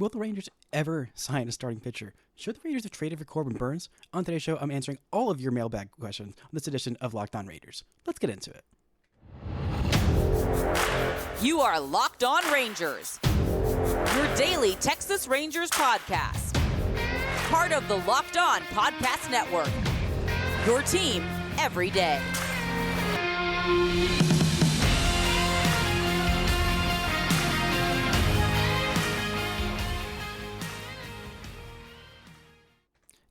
Will the Rangers ever sign a starting pitcher? Should the Rangers have traded for Corbin Burnes? On today's show, I'm answering all of your mailbag questions on this edition of Locked On Rangers. Let's get into it. You are Locked On Rangers, your daily Texas Rangers podcast. Part of the Locked On Podcast Network, your team every day.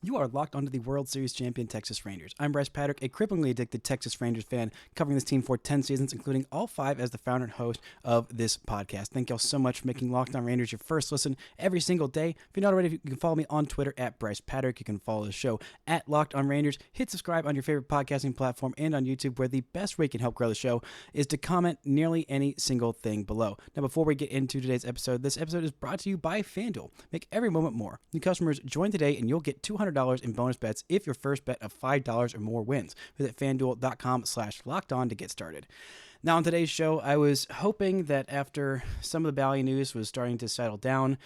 You are locked onto the World Series champion Texas Rangers. I'm Bryce Patrick, a cripplingly addicted Texas Rangers fan, covering this team for 10 seasons, including all 5 as the founder and host of this podcast. Thank y'all so much for making Locked On Rangers your first listen every single day. If you're not already, you can follow me on Twitter at Bryce Patrick. You can follow the show at Locked On Rangers. Hit subscribe on your favorite podcasting platform and on YouTube, where the best way you can help grow the show is to comment nearly any single thing below. Now, before we get into today's episode, this episode is brought to you by FanDuel. Make every moment more. New customers, join today and you'll get $200 in bonus bets if your first bet of $5 or more wins. Visit FanDuel.com/lockedon to get started. Now, on today's show, I was hoping that after some of the Bally news was starting to settle down,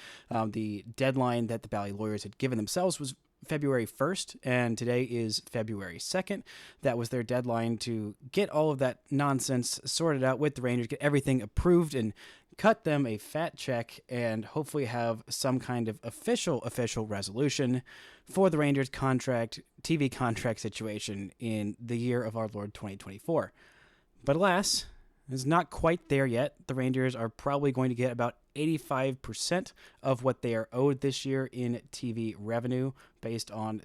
the deadline that the Bally lawyers had given themselves was February 1st, and today is February 2nd. That was their deadline to get all of that nonsense sorted out with the Rangers, get everything approved, and cut them a fat check, and hopefully have some kind of official resolution for the Rangers TV contract situation in the year of our Lord 2024. But alas, it's not quite there yet. The Rangers are probably going to get about 85% of what they are owed this year in TV revenue, based on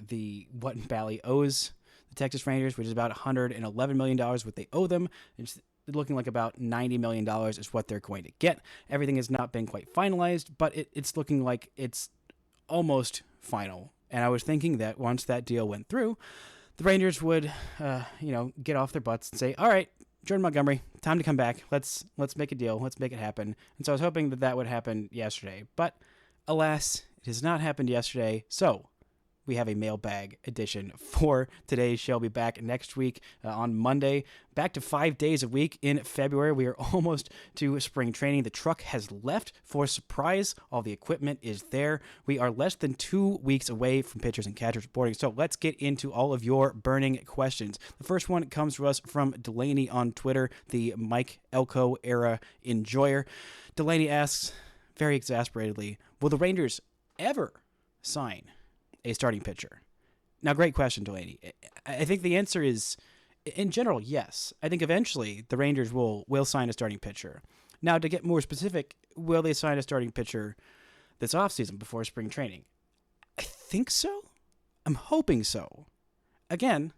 what Bally owes the Texas Rangers, which is about $111 million what they owe them. It's looking like about $90 million is what they're going to get. Everything has not been quite finalized, but it's looking like it's almost final. And I was thinking that once that deal went through, the Rangers would, get off their butts and say, all right, Jordan Montgomery, time to come back. Let's make a deal. Let's make it happen. And so I was hoping that would happen yesterday. But alas, it has not happened yesterday. So we have a mailbag edition for today's show. We'll be back next week on Monday. Back to 5 days a week in February. We are almost to spring training. The truck has left for a surprise. All the equipment is there. We are less than 2 weeks away from pitchers and catchers reporting. So let's get into all of your burning questions. The first one comes to us from Delaney on Twitter, the Mike Elko era enjoyer. Delaney asks, very exasperatedly, will the Rangers ever sign a starting pitcher? Now, great question, Delaney. I think the answer is, in general, yes. I think eventually the Rangers will sign a starting pitcher. Now, to get more specific, will they sign a starting pitcher this offseason before spring training? I think so. I'm hoping so. Again,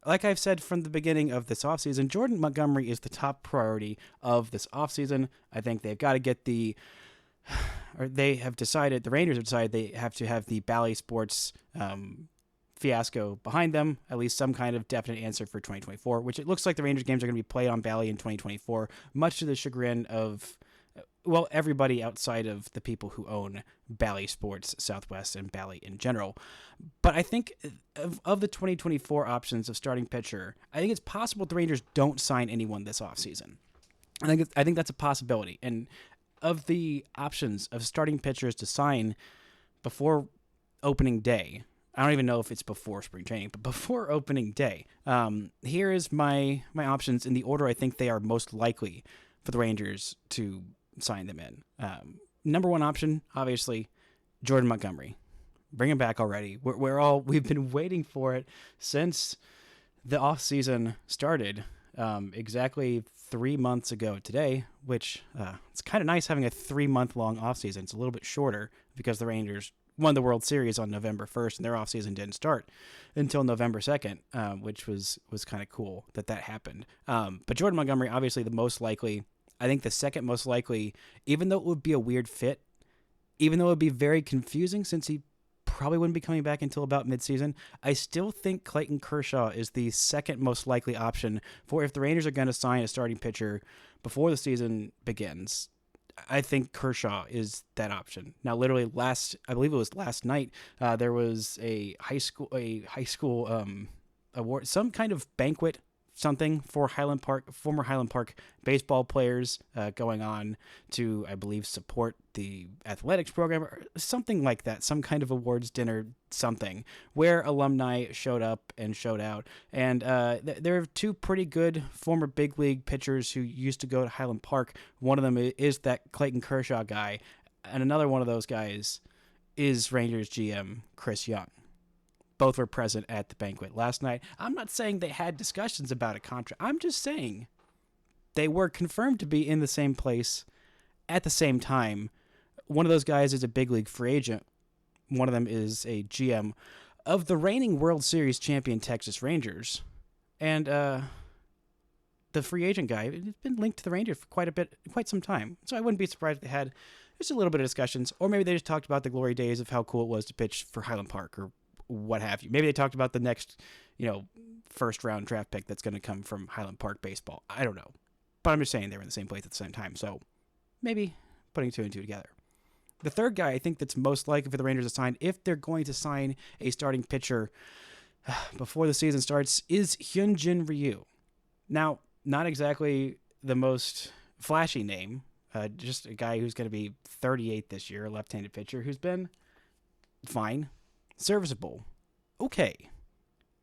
like I've said from the beginning of this offseason, Jordan Montgomery is the top priority of this offseason. I think they've got to get the Rangers have decided they have to have the Bally Sports fiasco behind them, at least some kind of definite answer for 2024, which it looks like the Rangers games are going to be played on Bally in 2024, much to the chagrin of, everybody outside of the people who own Bally Sports Southwest and Bally in general. But I think of the 2024 options of starting pitcher, I think it's possible the Rangers don't sign anyone this offseason. I think that's a possibility. And of the options of starting pitchers to sign before opening day, I don't even know if it's before spring training, but before opening day, here is my options in the order I think they are most likely for the Rangers to sign them in. Number one option, obviously, Jordan Montgomery. Bring him back already. We've been waiting for it since the offseason started. Exactly 3 months ago today, which it's kind of nice having a 3-month-long offseason. It's a little bit shorter because the Rangers won the World Series on November 1st, and their offseason didn't start until November 2nd, which was kind of cool that happened. But Jordan Montgomery, obviously the most likely. I think the second most likely, even though it would be a weird fit, even though it would be very confusing since he probably wouldn't be coming back until about midseason, I still think Clayton Kershaw is the second most likely option for if the Rangers are going to sign a starting pitcher before the season begins. I think Kershaw is that option. Now, literally I believe it was last night, there was a high school award, some kind of banquet something for former Highland Park baseball players going on to, I believe, support the athletics program or something like that, some kind of awards dinner, something where alumni showed up and showed out. And there are two pretty good former big league pitchers who used to go to Highland Park. One of them is that Clayton Kershaw guy, and another one of those guys is Rangers GM Chris Young. Both were present at the banquet last night. I'm not saying they had discussions about a contract. I'm just saying they were confirmed to be in the same place at the same time. One of those guys is a big league free agent. One of them is a GM of the reigning World Series champion Texas Rangers. And the free agent guy has been linked to the Rangers for quite some time. So I wouldn't be surprised if they had just a little bit of discussions. Or maybe they just talked about the glory days of how cool it was to pitch for Highland Park or what have you. Maybe they talked about the next, first round draft pick that's going to come from Highland Park baseball. I don't know. But I'm just saying they were in the same place at the same time. So maybe putting two and two together. The third guy I think that's most likely for the Rangers to sign, if they're going to sign a starting pitcher before the season starts, is Hyunjin Ryu. Now, not exactly the most flashy name, just a guy who's going to be 38 this year, a left-handed pitcher who's been fine. Serviceable. Okay.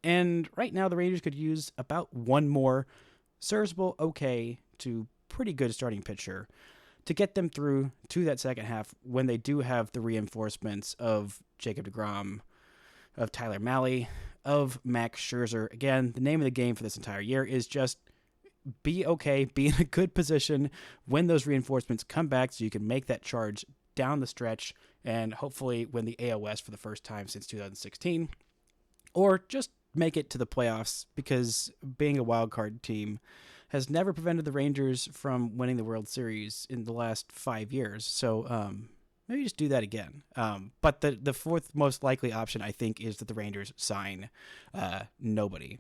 And right now the Rangers could use about one more serviceable, okay, to pretty good starting pitcher to get them through to that second half when they do have the reinforcements of Jacob deGrom, of Tyler Mahle, of Max Scherzer. Again, the name of the game for this entire year is just be okay, be in a good position when those reinforcements come back so you can make that charge down the stretch and hopefully win the AL West for the first time since 2016, or just make it to the playoffs, because being a wild card team has never prevented the Rangers from winning the World Series in the last 5 years. So maybe just do that again. But the fourth most likely option, I think, is that the Rangers sign nobody.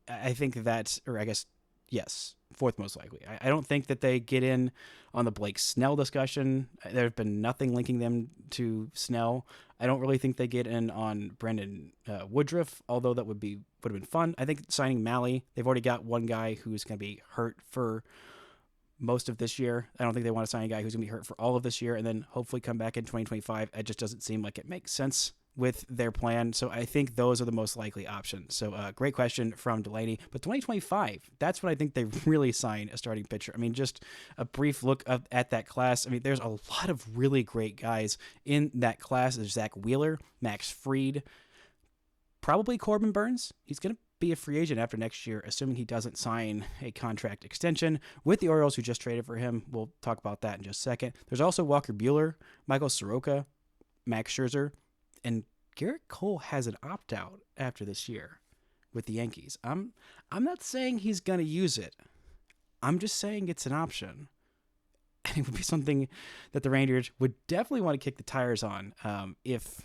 I think that's, or I guess, yes, fourth most likely. I don't think that they get in on the Blake Snell discussion. There's been nothing linking them to Snell. I don't really think they get in on Brandon Woodruff, although that would have been fun. I think signing Mahle, they've already got one guy who's going to be hurt for most of this year. I don't think they want to sign a guy who's going to be hurt for all of this year and then hopefully come back in 2025. It just doesn't seem like it makes sense with their plan. So I think those are the most likely options. So great question from Delaney. But 2025, that's when I think they really sign a starting pitcher. I mean, just a brief look at that class. I mean, there's a lot of really great guys in that class. There's Zach Wheeler, Max Fried, probably Corbin Burnes. He's going to be a free agent after next year, assuming he doesn't sign a contract extension with the Orioles, who just traded for him. We'll talk about that in just a second. There's also Walker Buehler, Michael Soroka, Max Scherzer, and Garrett Cole has an opt-out after this year with the Yankees. I'm not saying he's going to use it. I'm just saying it's an option. And it would be something that the Rangers would definitely want to kick the tires on if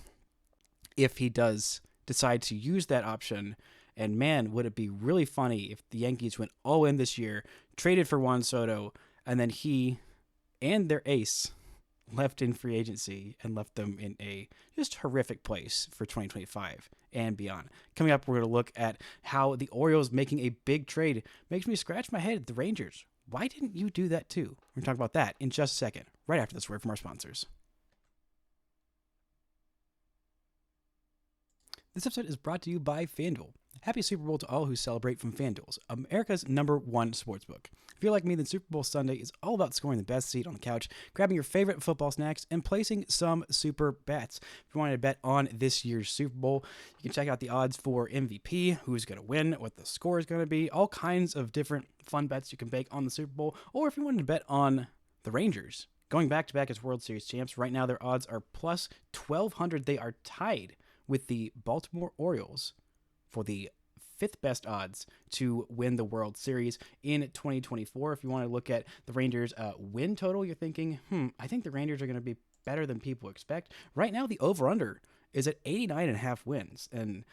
he does decide to use that option. And man, would it be really funny if the Yankees went all in this year, traded for Juan Soto, and then he and their ace left in free agency and left them in a just horrific place for 2025 and beyond. Coming up, we're going to look at how the Orioles making a big trade makes me scratch my head at the Rangers. Why didn't you do that too? We're going to talk about that in just a second, right after this word from our sponsors. This episode is brought to you by FanDuel. Happy Super Bowl to all who celebrate from FanDuel, America's number one sportsbook. If you're like me, then Super Bowl Sunday is all about scoring the best seat on the couch, grabbing your favorite football snacks, and placing some super bets. If you wanted to bet on this year's Super Bowl, you can check out the odds for MVP, who's going to win, what the score is going to be, all kinds of different fun bets you can make on the Super Bowl. Or if you wanted to bet on the Rangers, going back-to-back as World Series champs, right now their odds are plus 1,200. They are tied with the Baltimore Orioles for the fifth best odds to win the World Series in 2024. If you want to look at the Rangers' win total, you're thinking, I think the Rangers are going to be better than people expect. Right now, the over-under is at 89.5 wins, and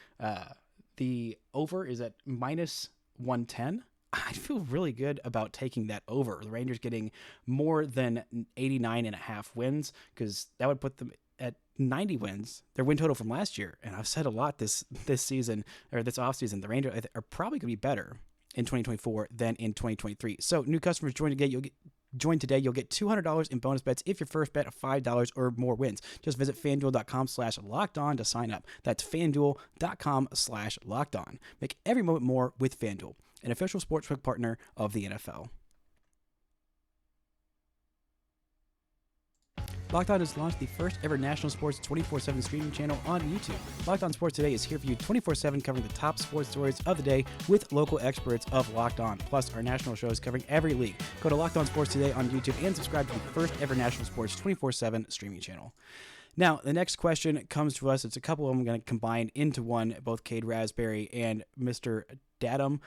the over is at minus 110. I feel really good about taking that over. The Rangers getting more than 89.5 wins, because that would put them at 90 wins, their win total from last year. And I've said a lot this season, or this offseason, the Rangers are probably going to be better in 2024 than in 2023. So new customers join today, you'll get $200 in bonus bets if your first bet of $5 or more wins. Just visit FanDuel.com/lockedon to sign up. That's FanDuel.com/lockedon. Make every moment more with FanDuel, an official sportsbook partner of the NFL. Locked On has launched the first ever national sports 24/7 streaming channel on YouTube. Locked On Sports Today is here for you 24/7, covering the top sports stories of the day with local experts of Locked On, plus our national shows covering every league. Go to Locked On Sports Today on YouTube and subscribe to the first ever national sports 24/7 streaming channel. Now, the next question comes to us. It's a couple of them I'm going to combine into one, both Cade Raspberry and Mr. Datum.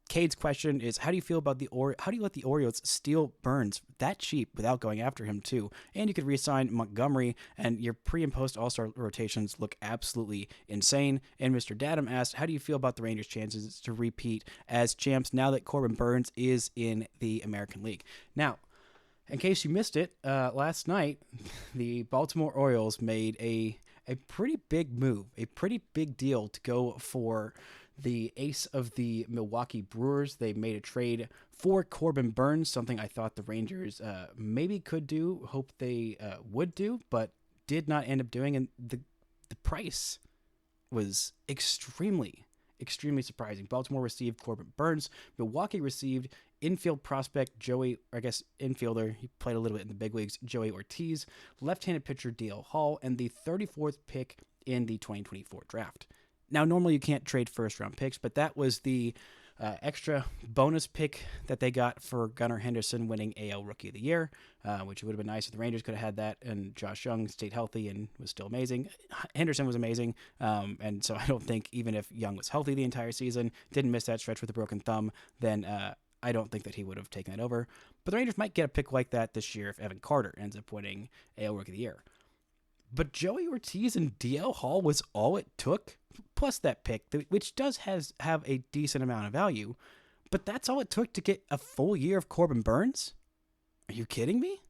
Cade's question is, how do you feel about how do you let the Orioles steal Burnes that cheap without going after him too? And you could re-sign Montgomery, and your pre and post All-Star rotations look absolutely insane. And Mr. Datum asked, how do you feel about the Rangers' chances to repeat as champs now that Corbin Burnes is in the American League? Now, in case you missed it, last night the Baltimore Orioles made a pretty big move, a pretty big deal to go for the ace of the Milwaukee Brewers. They made a trade for Corbin Burnes, something I thought the Rangers maybe could do, hope they would do, but did not end up doing. And the price was extremely surprising. Baltimore received Corbin Burnes. Milwaukee received infield prospect infielder, he played a little bit in the big leagues, Joey Ortiz, left-handed pitcher DL Hall, and the 34th pick in the 2024 draft. Now, normally you can't trade first-round picks, but that was the extra bonus pick that they got for Gunnar Henderson winning AL Rookie of the Year, which would have been nice if the Rangers could have had that, and Josh Young stayed healthy and was still amazing. Henderson was amazing, and so I don't think even if Young was healthy the entire season, didn't miss that stretch with a broken thumb, then I don't think that he would have taken that over. But the Rangers might get a pick like that this year if Evan Carter ends up winning AL Rookie of the Year. But Joey Ortiz and DL Hall was all it took, plus that pick, which does have a decent amount of value. But that's all it took to get a full year of Corbin Burnes? Are you kidding me?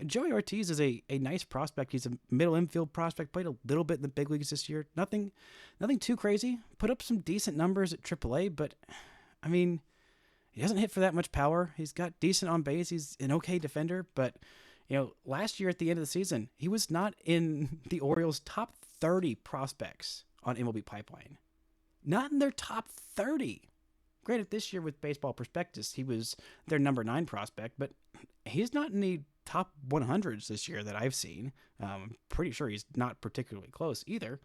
Joey Ortiz is a nice prospect. He's a middle infield prospect, played a little bit in the big leagues this year. Nothing too crazy. Put up some decent numbers at AAA, but, I mean, he doesn't hit for that much power. He's got decent on base. He's an okay defender, but last year at the end of the season, he was not in the Orioles' top 30 prospects on MLB Pipeline. Not in their top 30. Granted, this year with Baseball Prospectus, he was their number 9 prospect, but he's not in the top 100s this year that I've seen. I'm pretty sure he's not particularly close either.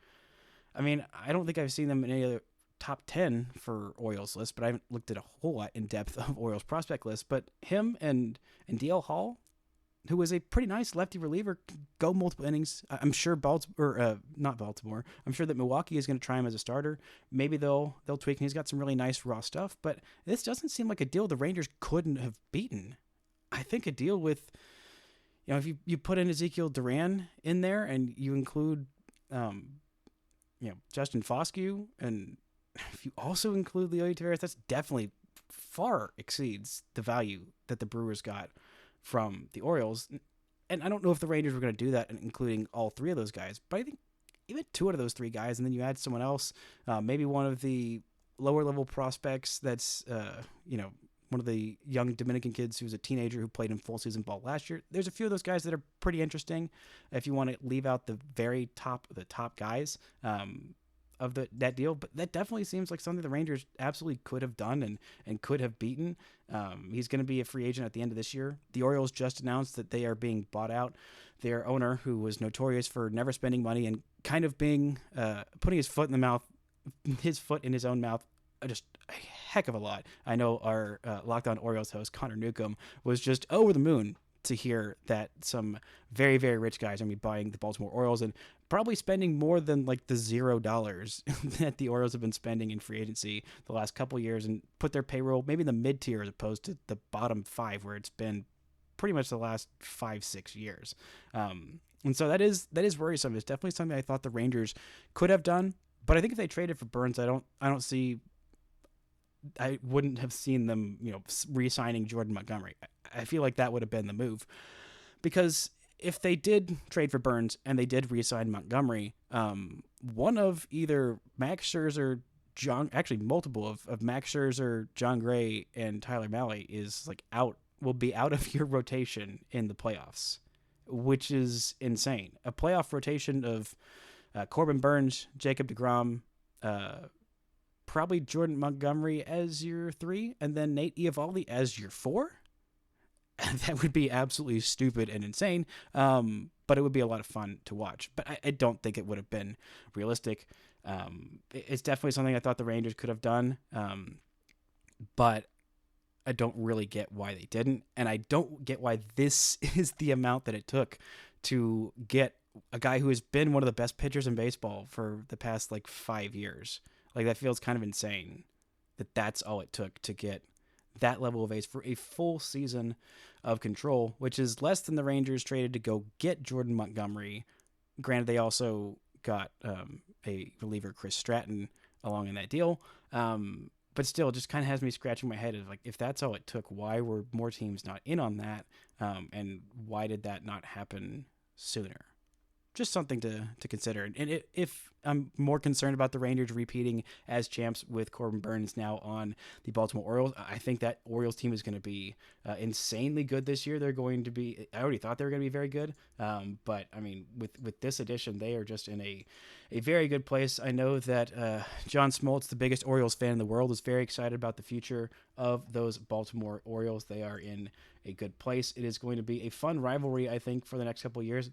I mean, I don't think I've seen them in any other top 10 for Orioles list, but I haven't looked at a whole lot in depth of Orioles prospect list. But him and DL Hall, who was a pretty nice lefty reliever, go multiple innings. I'm sure not Baltimore. I'm sure that Milwaukee is going to try him as a starter. Maybe they'll tweak him. He's got some really nice raw stuff, but this doesn't seem like a deal the Rangers couldn't have beaten. I think a deal with, if you put in Ezekiel Duran in there and you include, Justin Foscue, and if you also include Leo Taveras, that's definitely far exceeds the value that the Brewers got from the Orioles. And I don't know if the Rangers were going to do that, including all 3 of those guys, but I think even 2 out of those 3 guys, and then you add someone else, maybe one of the lower level prospects that's, one of the young Dominican kids who's a teenager who played in full season ball last year. There's a few of those guys that are pretty interesting if you want to leave out the very top guys of that deal, but that definitely seems like something the Rangers absolutely could have done and could have beaten. He's going to be a free agent at the end of this year. The Orioles just announced that they are being bought out. Their owner, who was notorious for never spending money and kind of being putting his foot in his own mouth, just a heck of a lot. I know our Locked On Orioles host Connor Newcomb was just over the moon to hear that some very, very rich guys are going to be buying the Baltimore Orioles and probably spending more than like the $0 that the Orioles have been spending in free agency the last couple years, and put their payroll maybe in the mid tier as opposed to the bottom 5 where it's been pretty much the last 5-6 years. And so that is worrisome. It's definitely something I thought the Rangers could have done, but I think if they traded for Burnes, I wouldn't have seen them, re-signing Jordan Montgomery. I feel like that would have been the move, because if they did trade for Burnes and they did re-sign Montgomery, one of either Max Scherzer, multiple of Max Scherzer, John Gray, and Tyler Mahle is like will be out of your rotation in the playoffs, which is insane. A playoff rotation of Corbin Burnes, Jacob deGrom, probably Jordan Montgomery as your 3, and then Nate Eovaldi as your 4. That would be absolutely stupid and insane, but it would be a lot of fun to watch. But I don't think it would have been realistic. It's definitely something I thought the Rangers could have done, but I don't really get why they didn't, and I don't get why this is the amount that it took to get a guy who has been one of the best pitchers in baseball for the past 5 years. That feels kind of insane that that's all it took to get that level of ace for a full season of control, which is less than the Rangers traded to go get Jordan Montgomery. Granted, they also got a reliever, Chris Stratton, along in that deal. But still, it just kind of has me scratching my head of if that's all it took, why were more teams not in on that? And why did that not happen sooner? Just something to consider. And if I'm more concerned about the Rangers repeating as champs with Corbin Burnes now on the Baltimore Orioles, I think that Orioles team is going to be insanely good this year. They're going to be, I already thought they were going to be very good. But I mean, with this addition, they are just in a very good place. I know that John Smoltz, the biggest Orioles fan in the world, is very excited about the future of those Baltimore Orioles. They are in a good place. It is going to be a fun rivalry, I think, for the next couple of years.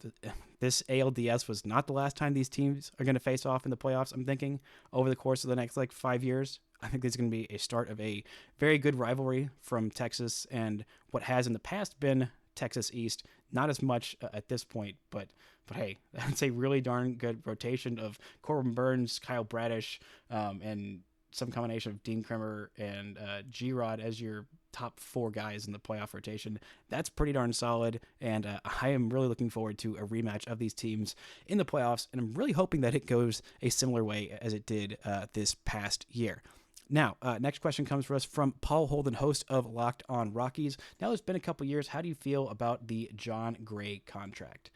This ALDS was not the last time these teams are going to face off in the playoffs, I'm thinking, over the course of the next 5 years. I think this is going to be a start of a very good rivalry from Texas and what has in the past been Texas East. Not as much at this point, but hey, that's a really darn good rotation of Corbin Burnes, Kyle Bradish, and some combination of Dean Kremer and G-Rod as your top 4 guys in the playoff rotation. That's pretty darn solid, and I am really looking forward to a rematch of these teams in the playoffs, and I'm really hoping that it goes a similar way as it did this past year. Now, next question comes for us from Paul Holden, host of Locked On Rockies. Now, it's been a couple years. How do you feel about the John Gray contract?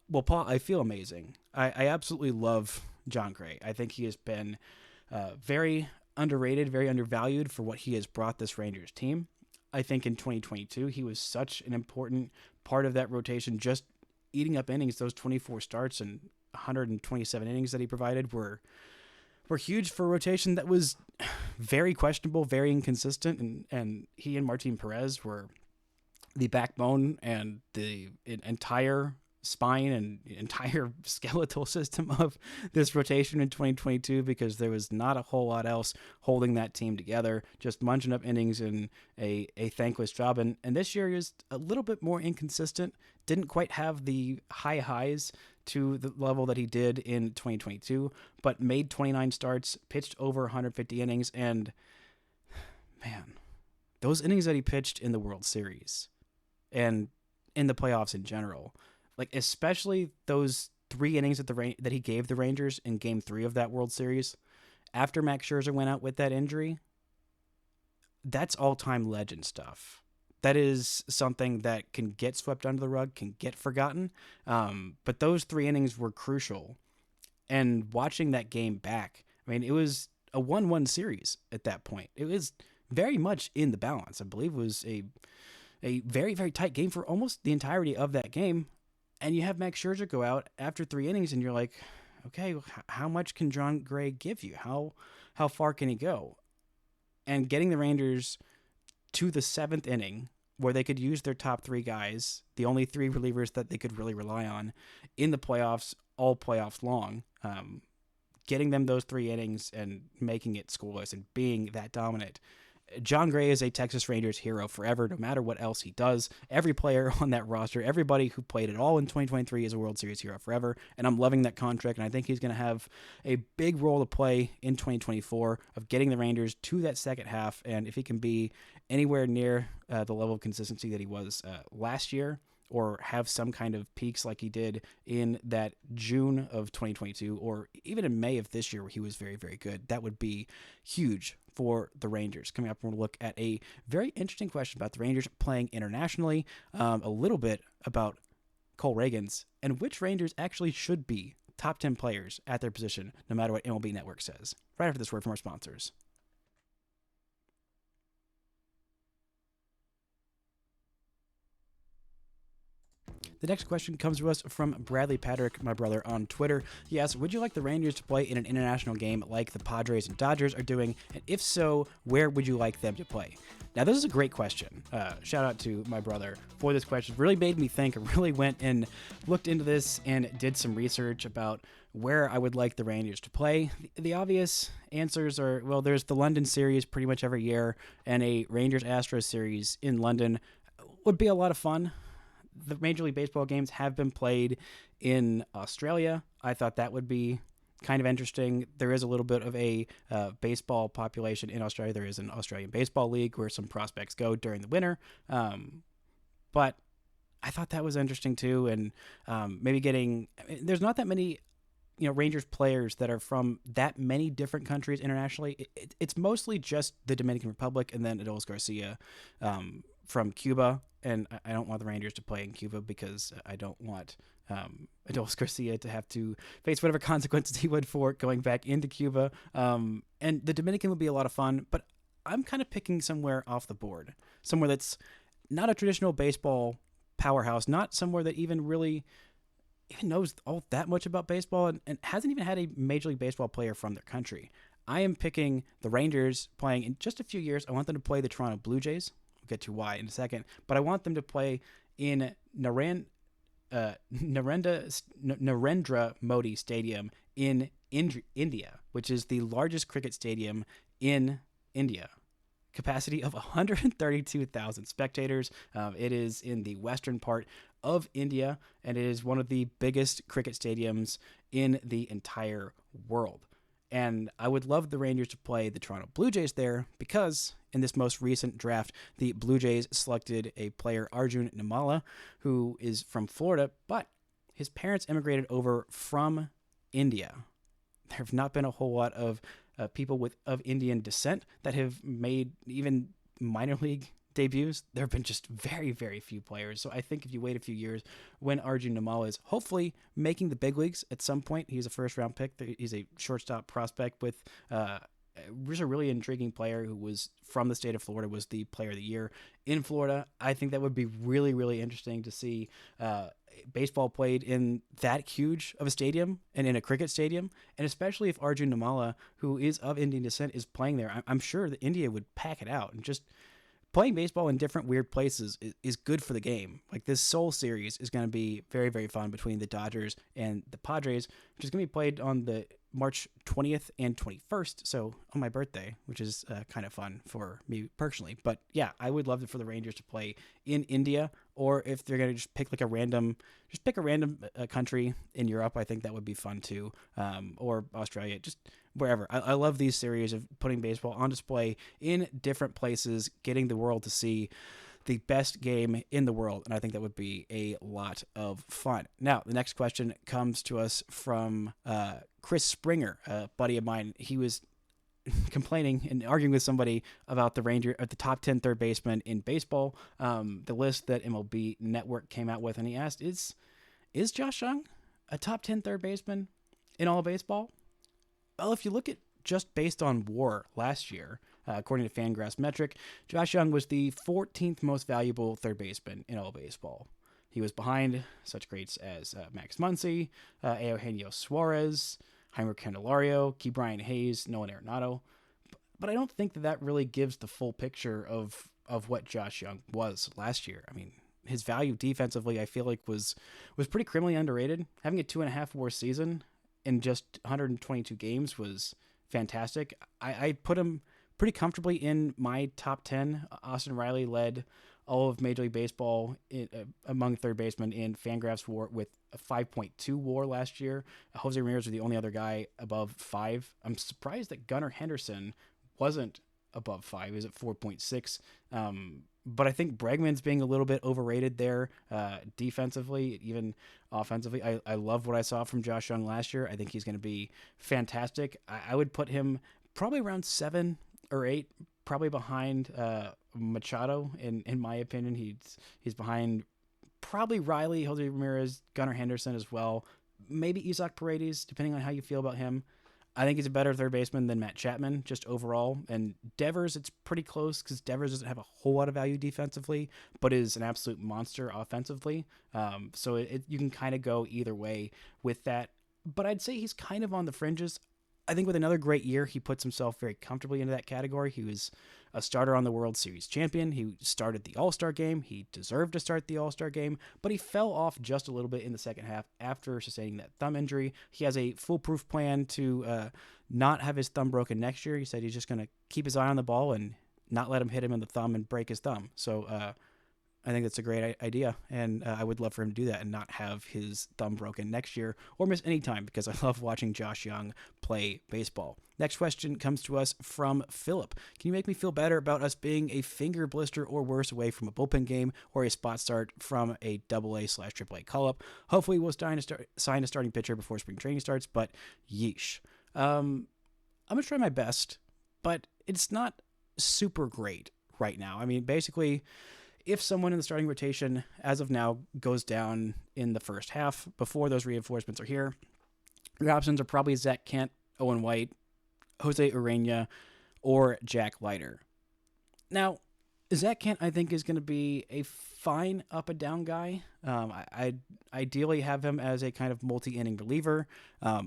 Well, Paul, I feel amazing. I absolutely love John Gray. I think he has been very underrated, very undervalued for what he has brought this Rangers team. I think in 2022, he was such an important part of that rotation, just eating up innings. Those 24 starts and 127 innings that he provided were huge for a rotation that was very questionable, very inconsistent, and he and Martin Perez were the backbone and the entire spine and entire skeletal system of this rotation in 2022, because there was not a whole lot else holding that team together, just munching up innings in a thankless job. And this year he was a little bit more inconsistent, didn't quite have the high highs to the level that he did in 2022, but made 29 starts, pitched over 150 innings, and man, those innings that he pitched in the World Series and in the playoffs in general, especially those 3 innings that he gave the Rangers in Game 3 of that World Series, after Max Scherzer went out with that injury, that's all-time legend stuff. That is something that can get swept under the rug, can get forgotten. But those 3 innings were crucial. And watching that game back, I mean, it was a 1-1 series at that point. It was very much in the balance. I believe it was a very, very tight game for almost the entirety of that game. And you have Max Scherzer go out after 3 innings, and you're like, okay, how much can John Gray give you? How far can he go? And getting the Rangers to the 7th inning, where they could use their top 3 guys, the only 3 relievers that they could really rely on in the playoffs, all playoffs long, getting them those 3 innings and making it scoreless and being that dominant. John Gray is a Texas Rangers hero forever, no matter what else he does. Every player on that roster, everybody who played at all in 2023 is a World Series hero forever, and I'm loving that contract, and I think he's going to have a big role to play in 2024 of getting the Rangers to that second half, and if he can be anywhere near the level of consistency that he was last year, or have some kind of peaks like he did in that June of 2022, or even in May of this year where he was very, very good, that would be huge for the Rangers. Coming up, we're going to look at a very interesting question about the Rangers playing internationally, a little bit about Cole Ragans, and which Rangers actually should be top 10 players at their position, no matter what MLB Network says. Right after this word from our sponsors. The next question comes to us from Bradley Patrick, my brother, on Twitter. He asks, would you like the Rangers to play in an international game like the Padres and Dodgers are doing? And if so, where would you like them to play? Now, this is a great question. Shout out to my brother for this question. It really made me think. I really went and looked into this and did some research about where I would like the Rangers to play. The obvious answers are, well, there's the London series pretty much every year, and a Rangers-Astros series in London would be a lot of fun. The Major League Baseball games have been played in Australia. I thought that would be kind of interesting. There is a little bit of a baseball population in Australia. There is an Australian Baseball League where some prospects go during the winter. But I thought that was interesting too. And there's not that many, Rangers players that are from that many different countries internationally. It's mostly just the Dominican Republic and then Adolis Garcia from Cuba. And I don't want the Rangers to play in Cuba because I don't want Adolis Garcia to have to face whatever consequences he would for going back into Cuba. And the Dominican would be a lot of fun, but I'm kind of picking somewhere off the board, somewhere that's not a traditional baseball powerhouse, not somewhere that even knows all that much about baseball and hasn't even had a Major League Baseball player from their country. I am picking the Rangers playing in just a few years. I want them to play the Toronto Blue Jays. We'll get to why in a second, but I want them to play in Narendra Modi Stadium in India, which is the largest cricket stadium in India. Capacity of 132,000 spectators. It is in the western part of India, and it is one of the biggest cricket stadiums in the entire world. And I would love the Rangers to play the Toronto Blue Jays there because in this most recent draft, the Blue Jays selected a player, Arjun Nimala, who is from Florida, but his parents immigrated over from India. There have not been a whole lot of people of Indian descent that have made even minor league debuts. There have been just very, very few players. So I think if you wait a few years, when Arjun Nimala is hopefully making the big leagues at some point, he's a first-round pick. He's a shortstop prospect with was a really intriguing player who was from the state of Florida, was the player of the year in Florida. I think that would be really, really interesting to see baseball played in that huge of a stadium and in a cricket stadium. And especially if Arjun Nimala, who is of Indian descent, is playing there, I'm sure that India would pack it out. And just playing baseball in different weird places is good for the game. Like this Seoul series is going to be very, very fun between the Dodgers and the Padres, which is going to be played on the March 20th and 21st, so on my birthday, which is kind of fun for me personally. But yeah, I would love it for the Rangers to play in India, or if they're going to just pick a random country in Europe, I think that would be fun too, or Australia, just wherever. I love these series of putting baseball on display in different places, getting the world to see the best game in the world, and I think that would be a lot of fun. Now, the next question comes to us from Chris Springer, a buddy of mine. He was complaining and arguing with somebody about the top 10 third baseman in baseball, the list that MLB Network came out with, and he asked, is Josh Young a top 10 third baseman in all of baseball? Well, if you look at just based on WAR last year, according to FanGraphs metric, Josh Young was the 14th most valuable third baseman in all of baseball. He was behind such greats as Max Muncy, Eugenio Suarez, Heimer Candelario, Ke'Bryan Hayes, Nolan Arenado. But I don't think that really gives the full picture of what Josh Young was last year. I mean, his value defensively, I feel like was pretty criminally underrated. Having a 2.5 WAR season in just 122 games was fantastic. I put him pretty comfortably in my top 10. Austin Riley led all of Major League Baseball among third basemen in FanGraphs WAR with a 5.2 WAR last year. Jose Ramirez was the only other guy above 5. I'm surprised that Gunnar Henderson wasn't above 5. He was at 4.6. But I think Bregman's being a little bit overrated there defensively, even offensively. I love what I saw from Josh Young last year. I think he's going to be fantastic. I would put him probably around 7 or 8, probably behind Machado, in my opinion. He's behind probably Riley, Jose Ramirez, Gunnar Henderson as well. maybe Isaac Paredes, depending on how you feel about him. I think he's a better third baseman than Matt Chapman, just overall. And Devers, it's pretty close because Devers doesn't have a whole lot of value defensively, but is an absolute monster offensively. So you can kind of go either way with that. But I'd say he's kind of on the fringes. I think with another great year, he puts himself very comfortably into that category. He was a starter on the World Series champion. He started the All-Star game. He deserved to start the All-Star game, but he fell off just a little bit in the second half after sustaining that thumb injury. He has a foolproof plan to not have his thumb broken next year. He said he's just going to keep his eye on the ball and not let him hit him in the thumb and break his thumb. So I think that's a great idea, and I would love for him to do that and not have his thumb broken next year or miss any time because I love watching Josh Young play baseball. Next question comes to us from Philip. Can you make me feel better about us being a finger blister or worse away from a bullpen game or a spot start from a AA/AAA call-up? Hopefully we'll sign a starting pitcher before spring training starts, but yeesh. I'm going to try my best, but it's not super great right now. I mean, basically, if someone in the starting rotation, as of now, goes down in the first half before those reinforcements are here, your options are probably Zach Kent, Owen White, Jose Urena, or Jack Leiter. Now, Zach Kent, I think, is going to be a fine up and down guy. I'd ideally have him as a kind of multi-inning reliever,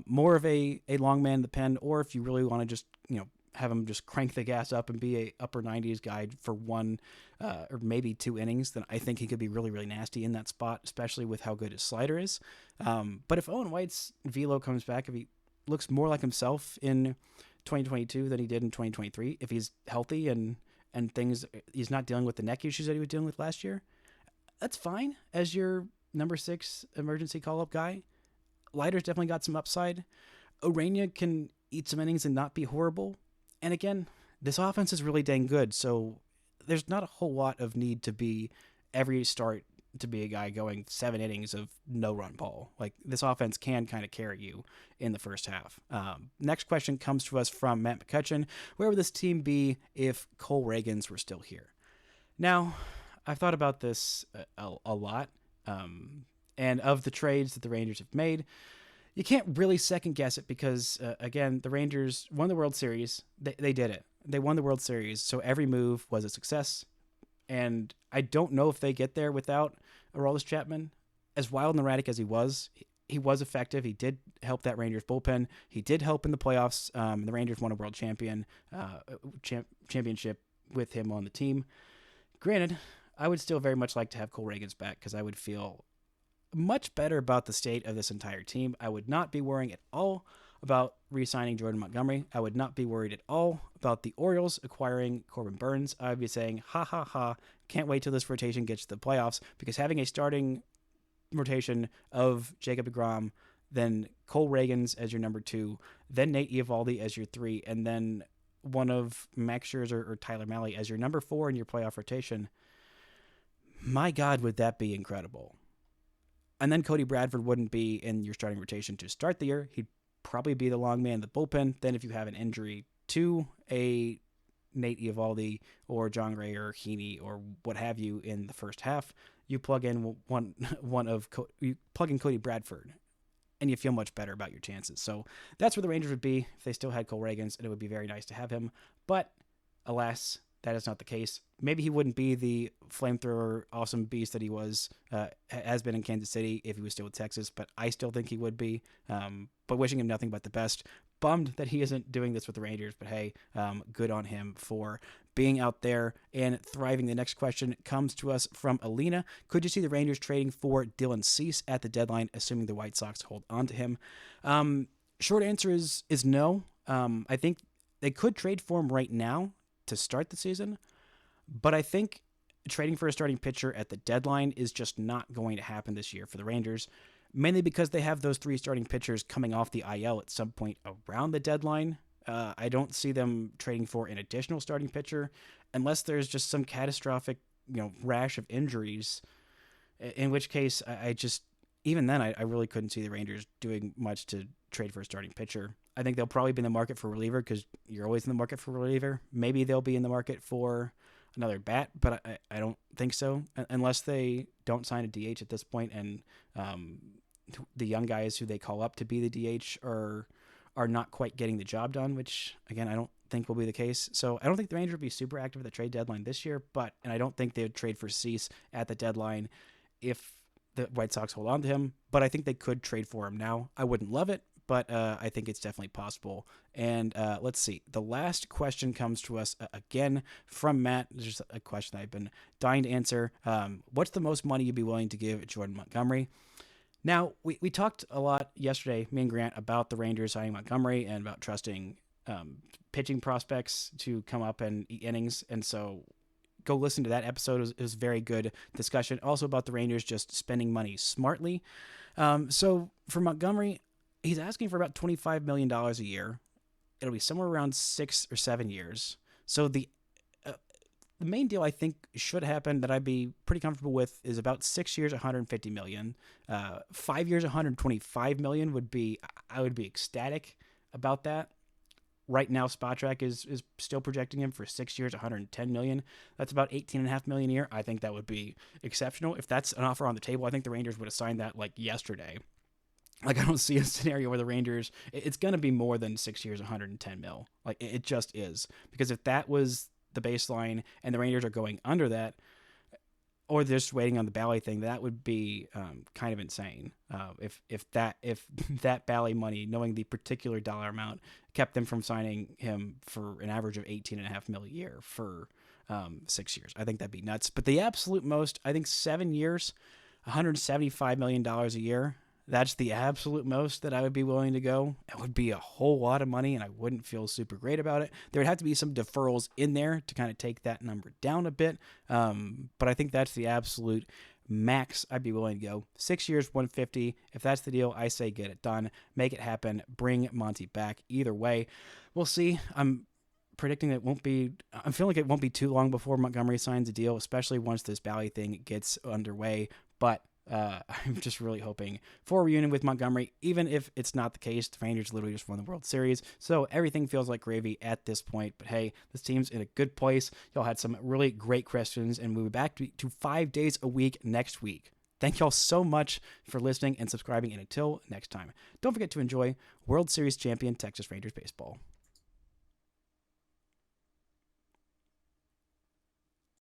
more of a long man in the pen, or if you really want to just, have him just crank the gas up and be a upper 90s guy for one or maybe 2 innings, then I think he could be really, really nasty in that spot, especially with how good his slider is. But if Owen White's velo comes back, if he looks more like himself in 2022 than he did in 2023, if he's healthy and things, he's not dealing with the neck issues that he was dealing with last year, that's fine as your number 6 emergency call-up guy. Leiter's definitely got some upside. Urena can eat some innings and not be horrible. And again, this offense is really dang good, so there's not a whole lot of need to be every start to be a guy going 7 innings of no-run ball. Like, this offense can kind of carry you in the first half. Next question comes to us from Matt McCutcheon. Where would this team be if Cole Reagans were still here? Now, I've thought about this a lot, and of the trades that the Rangers have made, you can't really second guess it because, again, the Rangers won the World Series. They did it. They won the World Series, so every move was a success. And I don't know if they get there without Aroldis Chapman. As wild and erratic as he was effective. He did help that Rangers bullpen. He did help in the playoffs. The Rangers won a World Championship with him on the team. Granted, I would still very much like to have Cole Reagans back because I would feel much better about the state of this entire team. I would not be worrying at all about re-signing Jordan Montgomery. I would not be worried at all about the Orioles acquiring Corbin Burnes. I would be saying, ha ha ha, can't wait till this rotation gets to the playoffs, because having a starting rotation of Jacob deGrom, then Cole Reagans as your number 2, then Nate Eovaldi as your 3, and then one of Max Scherzer or Tyler Mahle as your number 4 in your playoff rotation. My God, would that be incredible. And then Cody Bradford wouldn't be in your starting rotation to start the year. He'd probably be the long man in the bullpen. Then if you have an injury to a Nate Eovaldi or John Gray or Heaney or what have you in the first half, you plug in you plug in Cody Bradford, and you feel much better about your chances. So that's where the Rangers would be if they still had Cole Reagans, and it would be very nice to have him. But alas, that is not the case. Maybe he wouldn't be the flamethrower, awesome beast that he has been in Kansas City if he was still with Texas, but I still think he would be. But wishing him nothing but the best. Bummed that he isn't doing this with the Rangers, but hey, good on him for being out there and thriving. The next question comes to us from Alina. Could you see the Rangers trading for Dylan Cease at the deadline, assuming the White Sox hold on to him? Short answer is no. I think they could trade for him right now to start the season, but I think trading for a starting pitcher at the deadline is just not going to happen this year for the Rangers, mainly because they have those 3 starting pitchers coming off the IL at some point around the deadline. I don't see them trading for an additional starting pitcher unless there's just some catastrophic, rash of injuries, in which case I just, even then, I really couldn't see the Rangers doing much to trade for a starting pitcher. I think they'll probably be in the market for a reliever because you're always in the market for a reliever. Maybe they'll be in the market for another bat, but I don't think so unless they don't sign a DH at this point and the young guys who they call up to be the DH are not quite getting the job done, which, again, I don't think will be the case. So I don't think the Rangers would be super active at the trade deadline this year, and I don't think they would trade for Cease at the deadline if the White Sox hold on to him, but I think they could trade for him now. I wouldn't love it, but I think it's definitely possible. And let's see. The last question comes to us again from Matt. It's just a question that I've been dying to answer. What's the most money you'd be willing to give Jordan Montgomery? Now, we talked a lot yesterday, me and Grant, about the Rangers signing Montgomery and about trusting pitching prospects to come up and eat innings. And so go listen to that episode. It was very good discussion. Also about the Rangers just spending money smartly. So for Montgomery, he's asking for about $25 million a year. It'll be somewhere around 6 or 7 years. So the main deal I think should happen that I'd be pretty comfortable with is about 6 years, $150 million. 5 years, $125 million I would be ecstatic about that. Right now, Spotrac is still projecting him for 6 years, $110 million. That's about $18.5 million a year. I think that would be exceptional. If that's an offer on the table, I think the Rangers would have signed that like yesterday. Like, I don't see a scenario where the Rangers, it's going to be more than 6 years, $110 million. Like, it just is. Because if that was the baseline and the Rangers are going under that, or they're just waiting on the Bally thing, that would be kind of insane. If that Bally money, knowing the particular dollar amount, kept them from signing him for an average of $18.5 million a year for 6 years, I think that'd be nuts. But the absolute most, I think 7 years, $175 million a year. That's the absolute most that I would be willing to go. It would be a whole lot of money, and I wouldn't feel super great about it. There would have to be some deferrals in there to kind of take that number down a bit. But I think that's the absolute max I'd be willing to go. 6 years, 150. If that's the deal, I say get it done. Make it happen. Bring Monty back. Either way, we'll see. I'm predicting that I'm feeling like it won't be too long before Montgomery signs a deal, especially once this Bally thing gets underway. But I'm just really hoping for a reunion with Montgomery, even if it's not the case. The Rangers literally just won the World Series, so everything feels like gravy at this point. But hey, this team's in a good place. Y'all had some really great questions, and we'll be back to 5 days a week next week. Thank y'all so much for listening and subscribing, and until next time, don't forget to enjoy World Series champion Texas Rangers baseball.